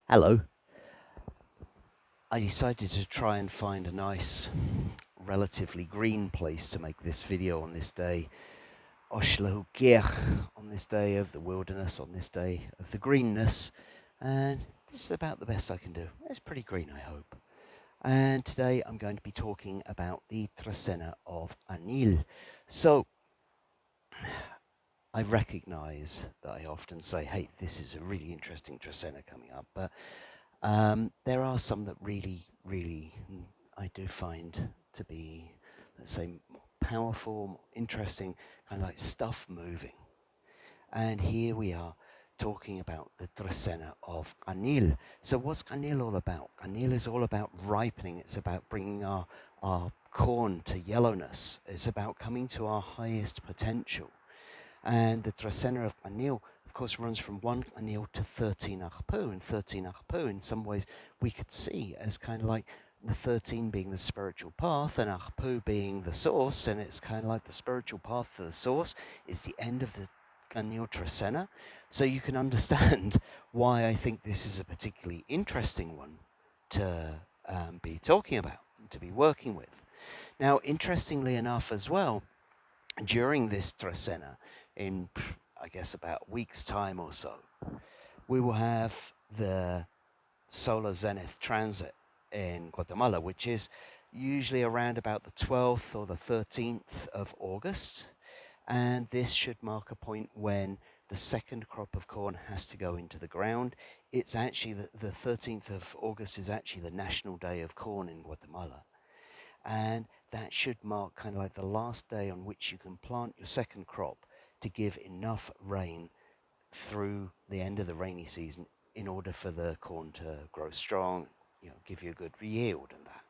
Hello. I decided to try and find a nice, relatively green place to make this video on this day. Oslo Giech, on this day of the wilderness, on this day of the greenness. And this is about the best I can do. It's pretty green, I hope. And today I'm going to be talking about the Trecena of Anil. So, I recognise that I often say, hey, this is a really interesting Trecena coming up, but there are some that really I do find to be, let's say, more powerful, more interesting, kind of like stuff moving. And here we are talking about the Trecena of Anil. So what's Anil all about? Anil is all about ripening. It's about bringing our corn to yellowness. It's about coming to our highest potential. And the Trecena of Anil, of course, runs from 1 Anil to 13 Arpu. And 13 Arpu, in some ways, we could see as kind of like the 13 being the spiritual path and Arpu being the source. And it's kind of like the spiritual path to the source is the end of the Anil Trecena. So you can understand why I think this is a particularly interesting one to be talking about, to be working with. Now, interestingly enough as well, during this Trecena, in I guess about a week's time or so, we will have the solar zenith transit in Guatemala, which is usually around about the 12th or the 13th of August. And this should mark a point when the second crop of corn has to go into the ground. It's actually the 13th of August is actually the National Day of Corn in Guatemala. And that should mark kind of like the last day on which you can plant your second crop to give enough rain through the end of the rainy season in order for the corn to grow strong, give you a good yield and that.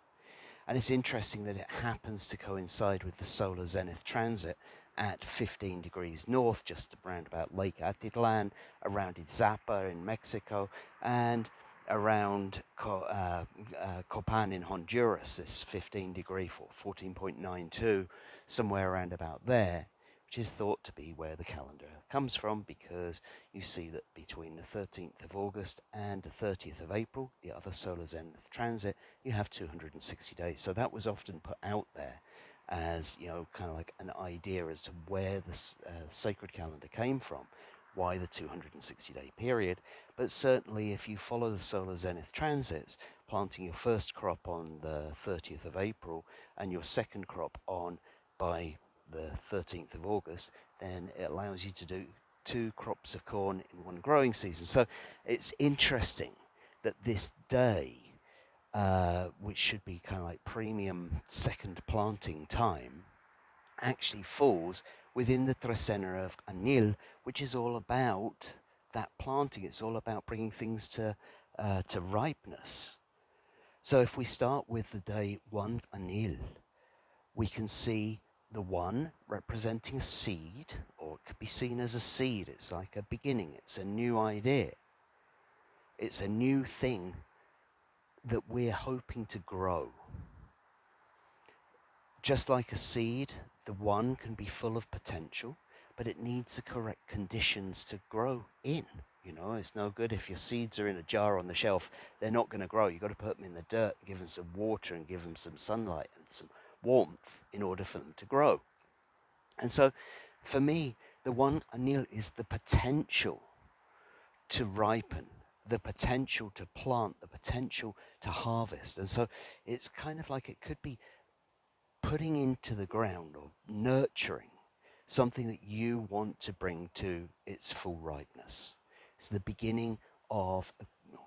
And it's interesting that it happens to coincide with the solar zenith transit at 15 degrees north, just around about Lake Atitlan, around Izapa in Mexico, and around Copan in Honduras, this 15 degree for 14.92, somewhere around about there, which is thought to be where the calendar comes from, because you see that between the 13th of August and the 30th of April, the other solar zenith transit, you have 260 days. So that was often put out there as, kind of like an idea as to where the sacred calendar came from, why the 260-day period. But certainly if you follow the solar zenith transits, planting your first crop on the 30th of April and your second crop on by the 13th of August, then it allows you to do 2 crops of corn in one growing season. So it's interesting that this day, which should be kind of like premium second planting time, actually falls within the Trecena of Anil, which is all about that planting. It's all about bringing things to ripeness. So if we start with the day 1 Anil, we can see the 1 representing a seed, or it could be seen as a seed. It's like a beginning. It's a new idea. It's a new thing that we're hoping to grow. Just like a seed, the 1 can be full of potential, but it needs the correct conditions to grow in. It's no good if your seeds are in a jar on the shelf. They're not going to grow. You've got to put them in the dirt, give them some water, and give them some sunlight and some warmth in order for them to grow. And so, for me, the 1 Anil is the potential to ripen, the potential to plant, the potential to harvest. And so, it's kind of like it could be putting into the ground or nurturing something that you want to bring to its full ripeness. It's the beginning of a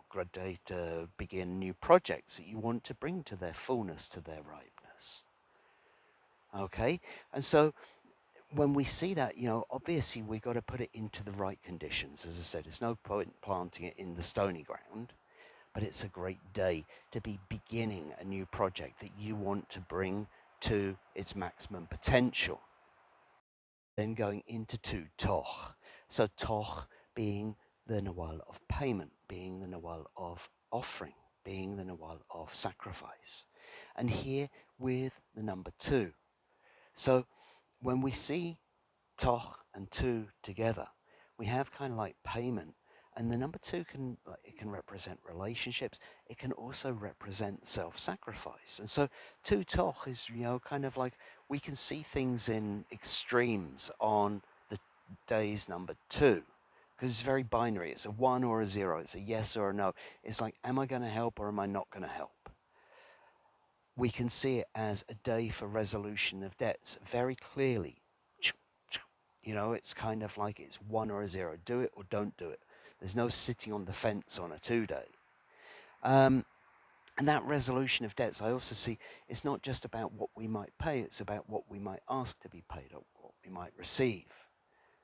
great day to begin new projects that you want to bring to their fullness, to their ripeness. Okay, and so when we see that, obviously we've got to put it into the right conditions. As I said, it's no point planting it in the stony ground, but it's a great day to be beginning a new project that you want to bring to its maximum potential. Then going into 2 Toch. So Toch being the Nawal of payment, being the Nawal of offering, being the Nawal of sacrifice. And here with the number 2. So when we see Toch and 2 together, we have kind of like payment, And the number 2 can, like, it can represent relationships. It can also represent self-sacrifice. And so 2 toch is, kind of like we can see things in extremes on the day's number 2. Because it's very binary. It's a 1 or a 0. It's a yes or a no. It's like, am I going to help or am I not going to help? We can see it as a day for resolution of debts very clearly. It's kind of like it's 1 or a 0. Do it or don't do it. There's no sitting on the fence on a 2-day. And that resolution of debts, I also see, it's not just about what we might pay, it's about what we might ask to be paid or what we might receive.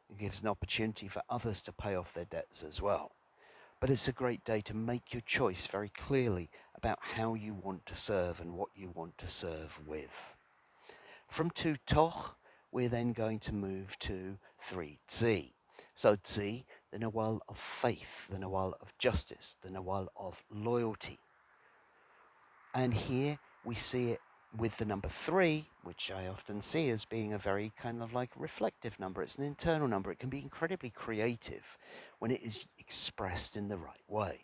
It gives an opportunity for others to pay off their debts as well. But it's a great day to make your choice very clearly about how you want to serve and what you want to serve with. From 2 toch, we're then going to move to 3 tzi. So tzi, the Nawal of faith, the Nawal of justice, the Nawal of loyalty. And here we see it with the number 3, which I often see as being a very kind of like reflective number. It's an internal number. It can be incredibly creative when it is expressed in the right way.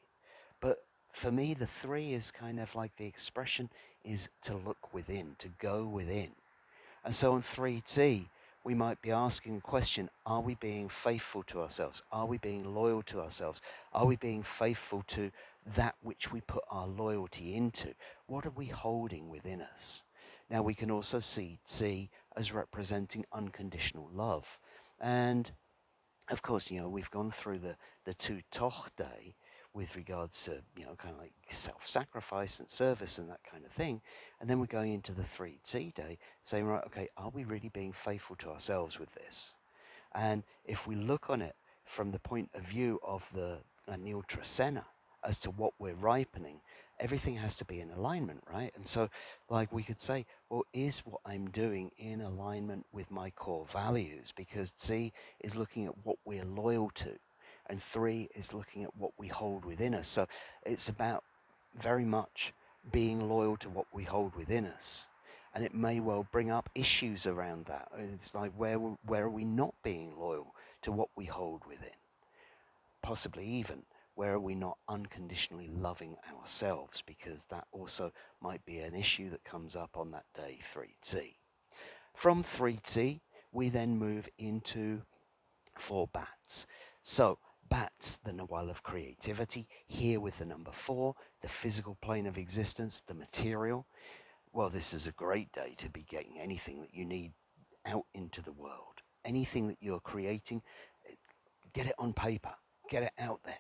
But for me, the 3 is kind of like the expression is to look within, to go within. And so on 3T, we might be asking the question, are we being faithful to ourselves? Are we being loyal to ourselves? Are we being faithful to that which we put our loyalty into? What are we holding within us? Now we can also see T as representing unconditional love. And of course, we've gone through the 2 toch day with regards to, kind of like self-sacrifice and service and that kind of thing. And then we're going into the 3T day saying, right, okay, are we really being faithful to ourselves with this? And if we look on it from the point of view of the Anil Trecena as to what we're ripening, everything has to be in alignment, right? And so, like, we could say, well, is what I'm doing in alignment with my core values? Because C is looking at what we're loyal to, and 3 is looking at what we hold within us. So it's about very much being loyal to what we hold within us. And it may well bring up issues around that. It's like, where are we not being loyal to what we hold within? Possibly even, where are we not unconditionally loving ourselves? Because that also might be an issue that comes up on that day 3T. From 3T, we then move into 4 bats. So bats, the Nawal of creativity, here with the number 4, the physical plane of existence, the material. Well, this is a great day to be getting anything that you need out into the world. Anything that you're creating, get it on paper, get it out there.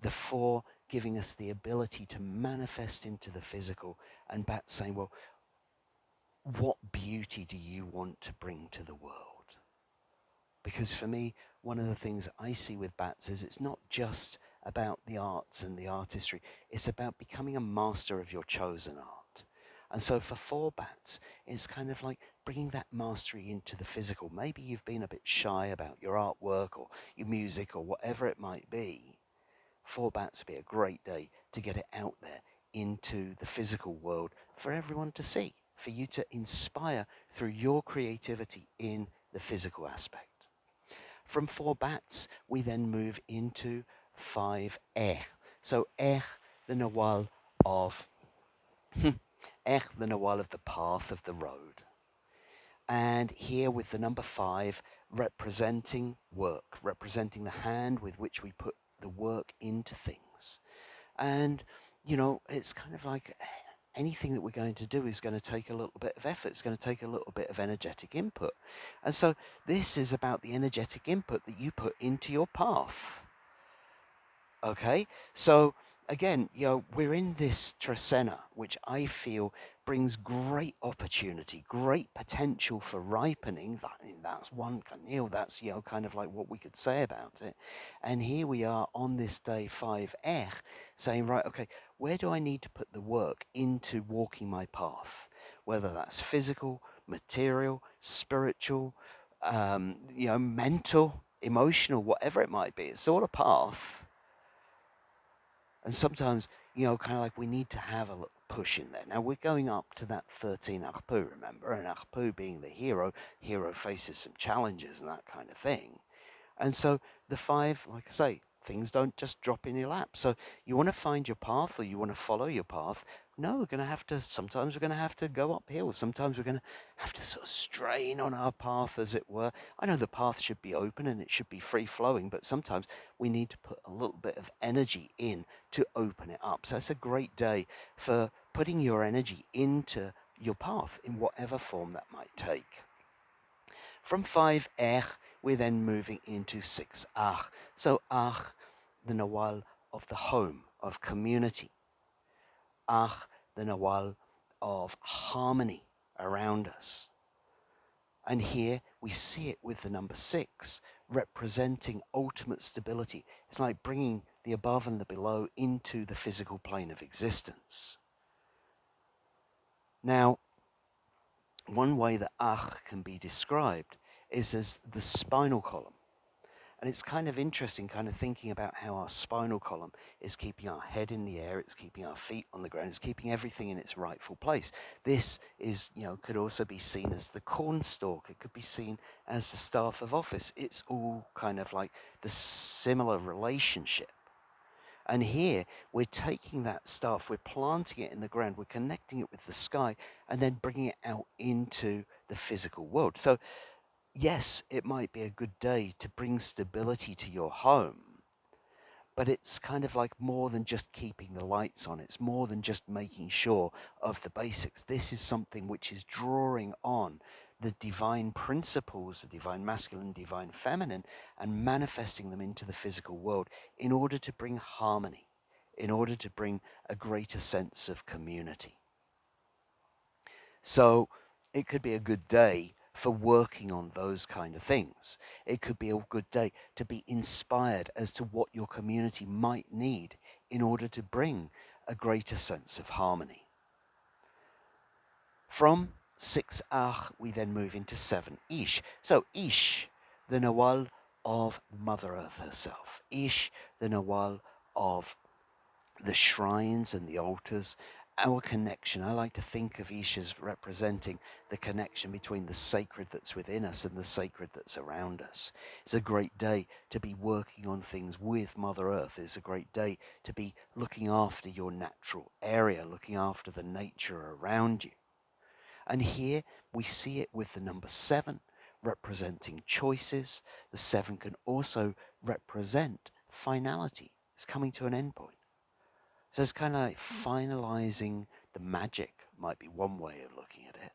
The 4 giving us the ability to manifest into the physical, and bats saying, well, what beauty do you want to bring to the world? Because for me, one of the things I see with bats is it's not just about the arts and the artistry, it's about becoming a master of your chosen art. And so for 4 bats, it's kind of like bringing that mastery into the physical. Maybe you've been a bit shy about your artwork or your music or whatever it might be. 4 bats would be a great day to get it out there into the physical world for everyone to see, for you to inspire through your creativity in the physical aspect. From 4 bats, we then move into 5 So the Nawal of the Nawal of the path of the road. And here with the number 5 representing work, representing the hand with which we put the work into things. And, it's kind of like anything that we're going to do is going to take a little bit of effort. It's going to take a little bit of energetic input. And so this is about the energetic input that you put into your path. Okay, so again, we're in this Trecena, which I feel brings great opportunity, great potential for ripening. That's one, that's, kind of like what we could say about it. And here we are on this day 5 saying, right, okay, where do I need to put the work into walking my path? Whether that's physical, material, spiritual, mental, emotional, whatever it might be. It's all a path. And sometimes, kind of like we need to have a little push in there. Now, we're going up to that 13 Arpu, remember? And Arpu being the hero faces some challenges and that kind of thing. And so the 5, like I say, things don't just drop in your lap. So you want to find your path, or you want to follow your path. No, we're going to have to, sometimes we're going to have to go uphill. Sometimes we're going to have to sort of strain on our path, as it were. I know the path should be open and it should be free flowing, but sometimes we need to put a little bit of energy in to open it up. So it's a great day for putting your energy into your path in whatever form that might take. From 5 we're then moving into 6 ach. So ach, the nawal of the home, of community. Ach, the nawal of harmony around us. And here we see it with the number 6, representing ultimate stability. It's like bringing the above and the below into the physical plane of existence. Now, one way that ach can be described is as the spinal column. And it's kind of interesting, kind of thinking about how our spinal column is keeping our head in the air, it's keeping our feet on the ground, it's keeping everything in its rightful place. This is, could also be seen as the cornstalk. It could be seen as the staff of office. It's all kind of like the similar relationship. And here we're taking that staff, we're planting it in the ground, we're connecting it with the sky, and then bringing it out into the physical world. So yes, it might be a good day to bring stability to your home, but it's kind of like more than just keeping the lights on. It's more than just making sure of the basics. This is something which is drawing on the divine principles, the divine masculine, divine feminine, and manifesting them into the physical world in order to bring harmony, in order to bring a greater sense of community. So it could be a good day for working on those kind of things. It could be a good day to be inspired as to what your community might need in order to bring a greater sense of harmony. From 6 ach, we then move into 7 ish. So ish, the nawal of Mother Earth herself. Ish, the nawal of the shrines and the altars, our connection. I like to think of Ish as representing the connection between the sacred that's within us and the sacred that's around us. It's a great day to be working on things with Mother Earth. It's a great day to be looking after your natural area, looking after the nature around you. And here we see it with the number 7, representing choices. The 7 can also represent finality. It's coming to an end point. So it's kind of like finalizing the magic might be one way of looking at it.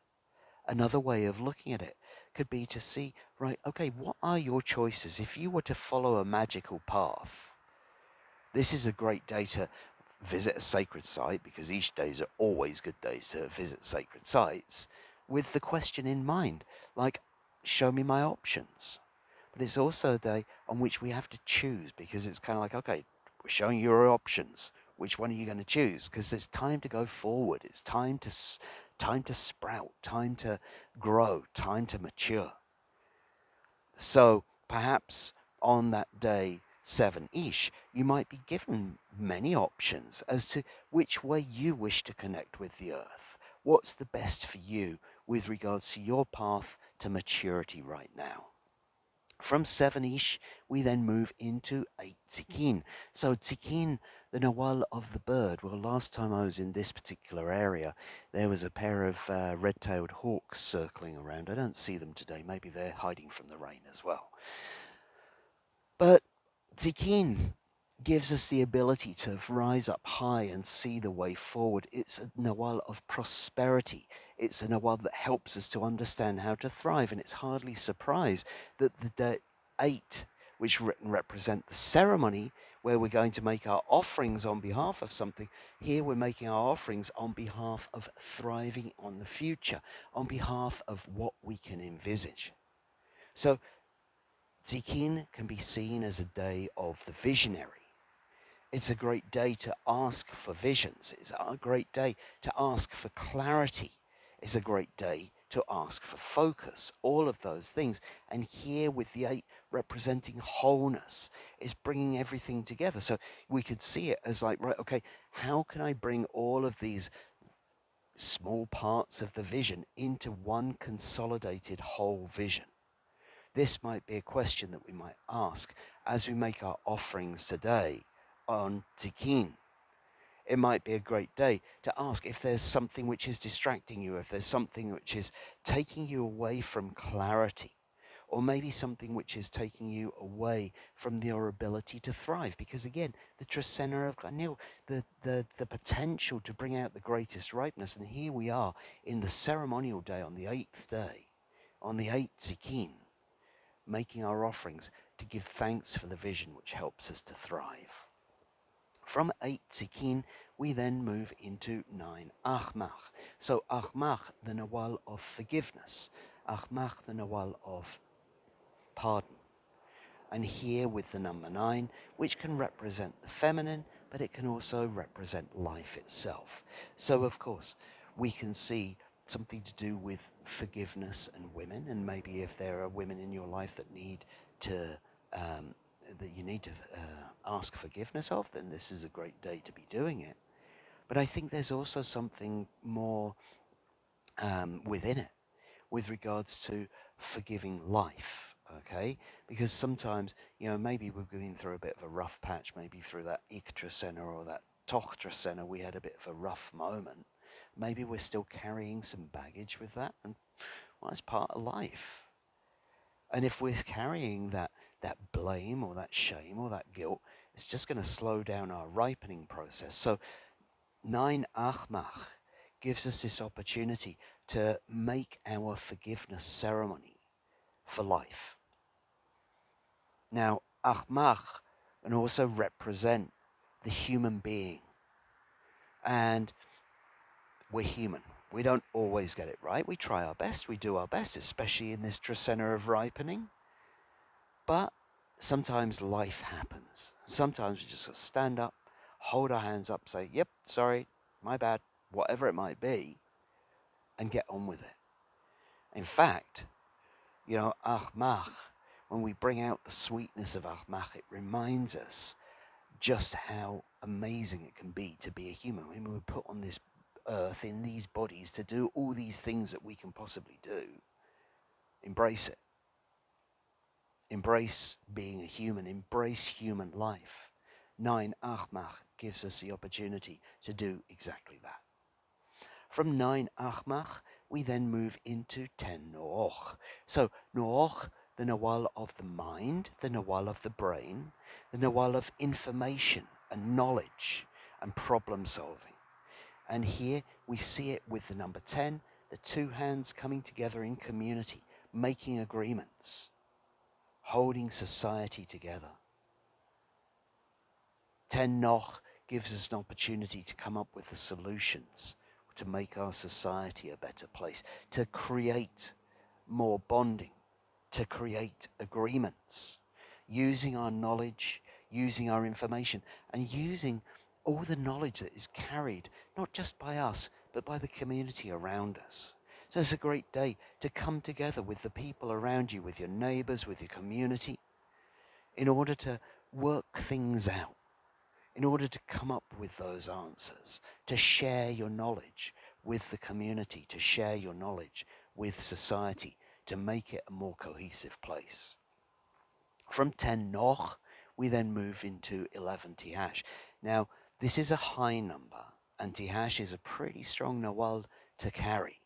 Another way of looking at it could be to see, right, okay, what are your choices? If you were to follow a magical path, this is a great day to visit a sacred site, because each days are always good days to visit sacred sites, with the question in mind, like, show me my options. But it's also a day on which we have to choose, because it's kind of like, okay, we're showing you your options. Which one are you going to choose? Because it's time to go forward. It's time to sprout, time to grow, time to mature. So perhaps on that day 7-ish, you might be given many options as to which way you wish to connect with the earth. What's the best for you with regards to your path to maturity right now? From 7-ish, we then move into 8 tzikin. So tzikin, the nawal of the bird. Well, last time I was in this particular area, there was a pair of red-tailed hawks circling around. I don't see them today. Maybe they're hiding from the rain as well. But tzikin gives us the ability to rise up high and see the way forward. It's a nawal of prosperity. It's a nawal that helps us to understand how to thrive. And it's hardly surprise that the day 8, which represent the ceremony, where we're going to make our offerings on behalf of something, here we're making our offerings on behalf of thriving on the future, on behalf of what we can envisage. So Tzikin can be seen as a day of the visionary. It's a great day to ask for visions. It's a great day to ask for clarity. It's a great day to ask for focus, all of those things. And here with the 8 representing wholeness, is bringing everything together. So we could see it as like, right, okay, how can I bring all of these small parts of the vision into one consolidated whole vision? This might be a question that we might ask as we make our offerings today on Tikin, it might be a great day to ask if there's something which is distracting you, if there's something which is taking you away from clarity, or maybe something which is taking you away from your ability to thrive. Because again, the Trecena of Ganil, the potential to bring out the greatest ripeness. And here we are in the ceremonial day on the 8th day, on the 8th Zikin, making our offerings to give thanks for the vision which helps us to thrive. From 8 Zikin, we then move into 9 Achmach. So Achmach, the Nawal of forgiveness. Achmach, the Nawal of pardon. And here with the number 9, which can represent the feminine, but it can also represent life itself. So of course, we can see something to do with forgiveness and women, and maybe if there are women in your life that need to that you need to ask forgiveness of, then this is a great day to be doing it. But I think there's also something more within it with regards to forgiving life, okay? Because sometimes, maybe we're going through a bit of a rough patch, maybe through that Trecena or that Trecena, we had a bit of a rough moment. Maybe we're still carrying some baggage with that, and well, it's part of life. And if we're carrying that blame or that shame or that guilt, it's just going to slow down our ripening process. So 9 Achmach gives us this opportunity to make our forgiveness ceremony for life. Now, Achmach can also represent the human being. And we're human. We don't always get it right. We try our best. We do our best, especially in this Trecena of ripening. But sometimes life happens. Sometimes we just got to stand up, hold our hands up, say, yep, sorry, my bad, whatever it might be, and get on with it. In fact, Achmach, when we bring out the sweetness of Achmach, it reminds us just how amazing it can be to be a human. When we were put on this earth in these bodies to do all these things that we can possibly do. Embrace it. Embrace being a human. Embrace human life. 9 Achmach gives us the opportunity to do exactly that. From 9 Achmach, we then move into 10 Noach. So Noach, the Nawal of the mind, the Nawal of the brain, the Nawal of information and knowledge and problem solving. And here we see it with the number 10, the two hands coming together in community, making agreements, holding society together. 10 Noch gives us an opportunity to come up with the solutions to make our society a better place, to create more bonding, to create agreements, using our knowledge, using our information, and using all the knowledge that is carried, not just by us, but by the community around us. So it's a great day to come together with the people around you, with your neighbors, with your community, in order to work things out, in order to come up with those answers, to share your knowledge with the community, to share your knowledge with society, to make it a more cohesive place. From 10 Noch, we then move into 11 Tihash. Now, this is a high number, and Tihash is a pretty strong Nawal to carry.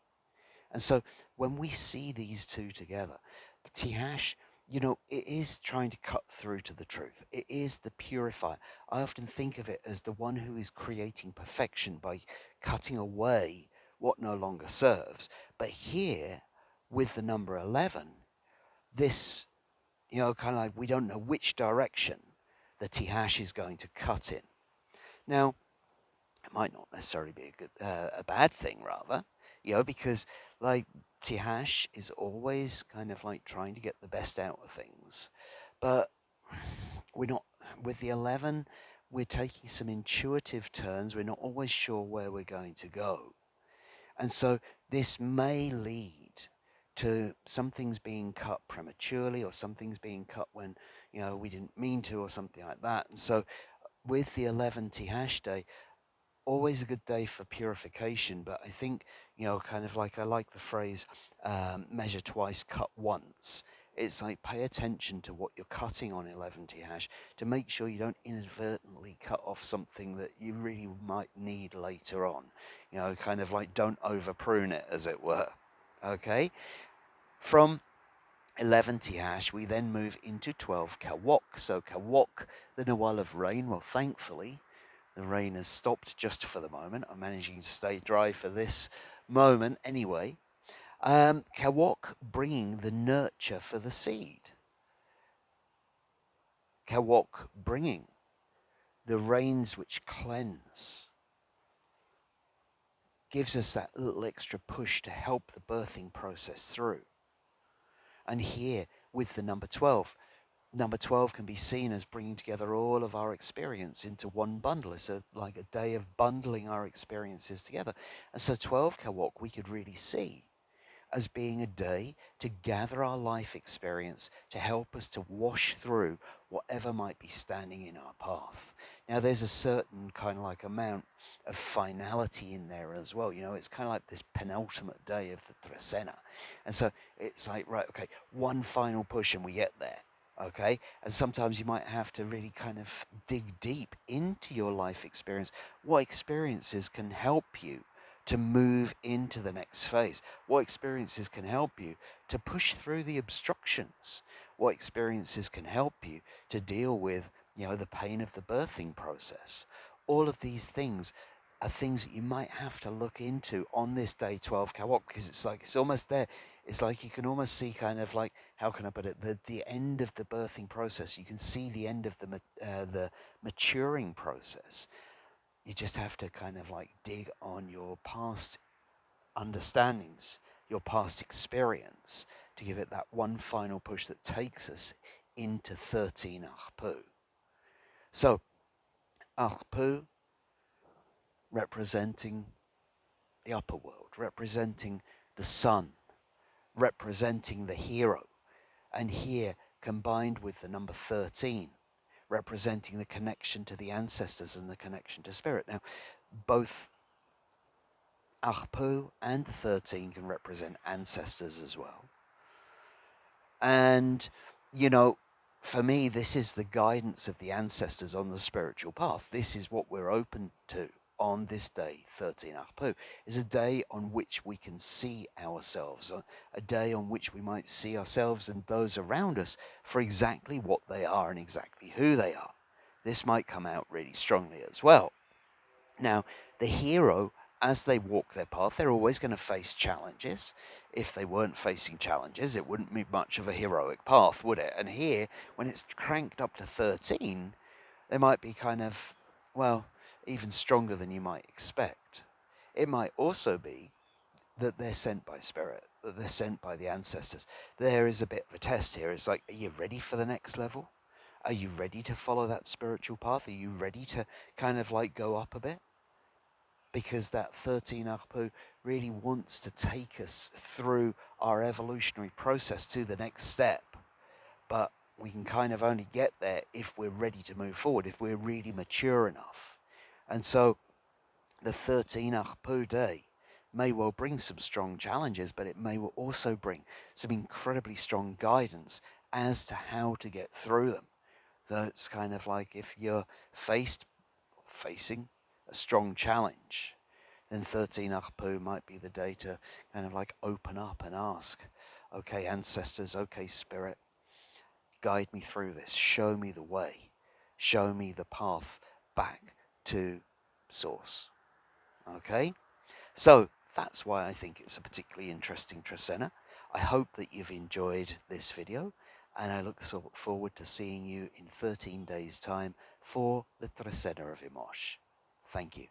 And so when we see these two together, Tihash, it is trying to cut through to the truth. It is the purifier. I often think of it as the one who is creating perfection by cutting away what no longer serves. But here, with the number 11, this, kind of like we don't know which direction the Tihash is going to cut in. Now, it might not necessarily be a bad thing, rather, because like Tihash is always kind of like trying to get the best out of things, but we're not with the 11. We're taking some intuitive turns. We're not always sure where we're going to go, and so this may lead to some things being cut prematurely, or some things being cut when we didn't mean to, or something like that. And so with the 11 Tihash day, always a good day for purification, but I think, kind of like I like the phrase, measure twice, cut once. It's like pay attention to what you're cutting on 11T hash to make sure you don't inadvertently cut off something that you really might need later on. You know, kind of like don't over prune it, as it were. Okay? From 11T hash, we then move into 12 Kawok. So Kawok, the Nawal of rain. Well, thankfully, the rain has stopped just for the moment. I'm managing to stay dry for this moment anyway. Kawok bringing the nurture for the seed. Kawok bringing the rains which cleanse. Gives us that little extra push to help the birthing process through. And here with the number 12, number 12 can be seen as bringing together all of our experience into one bundle. It's like a day of bundling our experiences together. And so 12 Kawok we could really see as being a day to gather our life experience to help us to wash through whatever might be standing in our path. Now, there's a certain kind of like amount of finality in there as well. You know, it's kind of like this penultimate day of the Trecena. And so it's like, right, okay, one final push and we get there. Okay, and sometimes you might have to really kind of dig deep into your life experience. What experiences can help you to move into the next phase? What experiences can help you to push through the obstructions? What experiences can help you to deal with, you know, the pain of the birthing process? All of these things are things that you might have to look into on this day 12 Kawok, because it's like, it's almost there. It's like you can almost see kind of like, how can I put it, the end of the birthing process. You can see the end of the maturing process. You just have to kind of like dig on your past understandings, your past experience, to give it that one final push that takes us into 13 Arpu. So, Arpu representing the upper world, representing the sun, representing the hero, and here combined with the number 13, representing the connection to the ancestors and the connection to spirit. Now, both Arpu and 13 can represent ancestors as well. And, you know, for me, this is the guidance of the ancestors on the spiritual path. This is what we're open to on this day, 13 Arpu, is a day on which we can see ourselves, a day on which we might see ourselves and those around us for exactly what they are and exactly who they are. This might come out really strongly as well. Now, the hero, as they walk their path, they're always going to face challenges. If they weren't facing challenges, it wouldn't be much of a heroic path, would it? And here, when it's cranked up to 13, they might be kind of, well, even stronger than you might expect. It might also be that they're sent by spirit, that they're sent by the ancestors. There is a bit of a test here. It's like, are you ready for the next level? Are you ready to follow that spiritual path? Are you ready to kind of like go up a bit? Because that 13 Arpu really wants to take us through our evolutionary process to the next step. But we can kind of only get there if we're ready to move forward, if we're really mature enough. And so the 13 Arpu day may well bring some strong challenges, but it may also bring some incredibly strong guidance as to how to get through them. So it's kind of like if you're facing a strong challenge, then 13 Arpu might be the day to kind of like open up and ask, okay, ancestors, okay, spirit, guide me through this, show me the way, show me the path back to source. Okay? So that's why I think it's a particularly interesting Trecena. I hope that you've enjoyed this video, and I look forward to seeing you in 13 days' time for the Trecena of Imosh. Thank you.